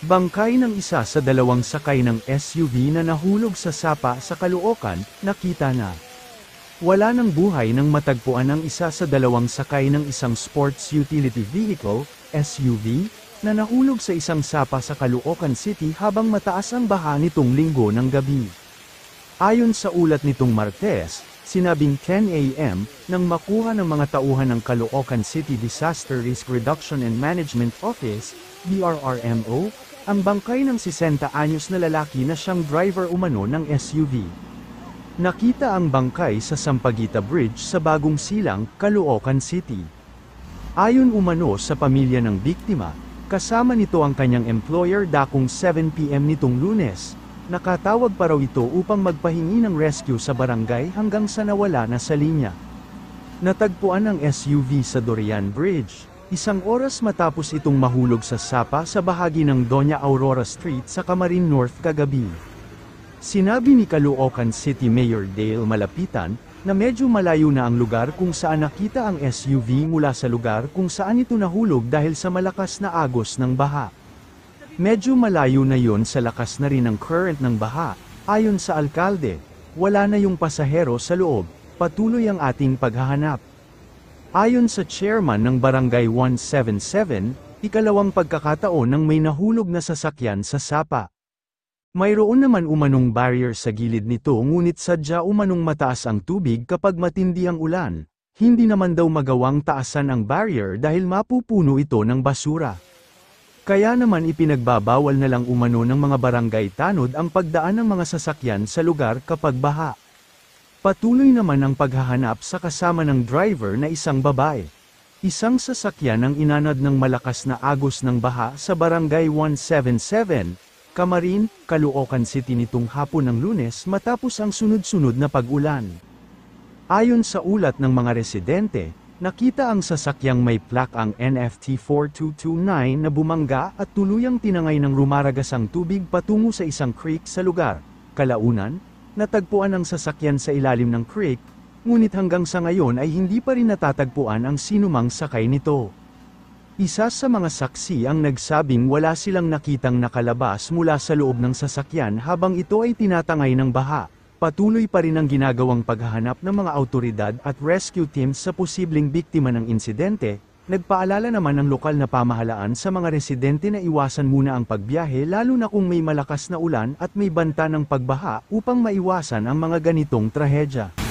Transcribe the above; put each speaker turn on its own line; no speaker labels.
Bangkay ng isa sa dalawang sakay ng SUV na nahulog sa sapa sa Caloocan, nakita na. Wala ng buhay nang matagpuan ang isa sa dalawang sakay ng isang sports utility vehicle, SUV, na nahulog sa isang sapa sa Caloocan City habang mataas ang baha nitong Linggo ng gabi. Ayon sa ulat nitong Martes, sinabing 10 a.m. nang makuha ng mga tauhan ng Caloocan City Disaster Risk Reduction and Management Office, BRRMO, ang bangkay ng 60 anyos na lalaki na siyang driver umano ng SUV. Nakita ang bangkay sa Sampaguita Bridge sa Bagong Silang, Caloocan City. Ayon umano sa pamilya ng biktima, kasama nito ang kanyang employer dakong 7 p.m. nitong Lunes. Nakatawag pa raw ito upang magpahingi ng rescue sa barangay hanggang sa nawala na sa linya. Natagpuan ang SUV sa Dorian Bridge, 1 oras matapos itong mahulog sa sapa sa bahagi ng Doña Aurora Street sa Camarines North kagabi. Sinabi ni Caloocan City Mayor Dale Malapitan, na medyo malayo na ang lugar kung saan nakita ang SUV mula sa lugar kung saan ito nahulog dahil sa malakas na agos ng baha. Medyo malayo na yon sa lakas na rin ng current ng baha, ayon sa alkalde, wala na yung pasahero sa loob, patuloy ang ating paghahanap. Ayon sa chairman ng Barangay 177, ikalawang pagkakataon nang may nahulog na sasakyan sa sapa. Mayroon naman umanong barrier sa gilid nito ngunit sadya umanong mataas ang tubig kapag matindi ang ulan, hindi naman daw magawang taasan ang barrier dahil mapupuno ito ng basura. Kaya naman ipinagbabawal na lang umano ng mga barangay tanod ang pagdaan ng mga sasakyan sa lugar kapag baha. Patuloy naman ang paghahanap sa kasama ng driver na isang babae. Isang sasakyan ang inanad ng malakas na agos ng baha sa Barangay 177, Camarines, Caloocan City nitong hapon ng Lunes matapos ang sunod-sunod na pag-ulan. Ayon sa ulat ng mga residente, nakita ang sasakyang may plak ang NFT 4229 na bumangga at tuluyang tinangay ng rumaragasang tubig patungo sa isang creek sa lugar, kalaunan. Natagpuan ang sasakyan sa ilalim ng creek, ngunit hanggang sa ngayon ay hindi pa rin natatagpuan ang sinumang sakay nito. Isa sa mga saksi ang nagsabing wala silang nakitang nakalabas mula sa loob ng sasakyan habang ito ay tinatangay ng baha. Patuloy pa rin ang ginagawang paghahanap ng mga awtoridad at rescue teams sa posibleng biktima ng insidente. Nagpaalala naman ang lokal na pamahalaan sa mga residente na iwasan muna ang pagbiyahe lalo na kung may malakas na ulan at may banta ng pagbaha upang maiwasan ang mga ganitong trahedya.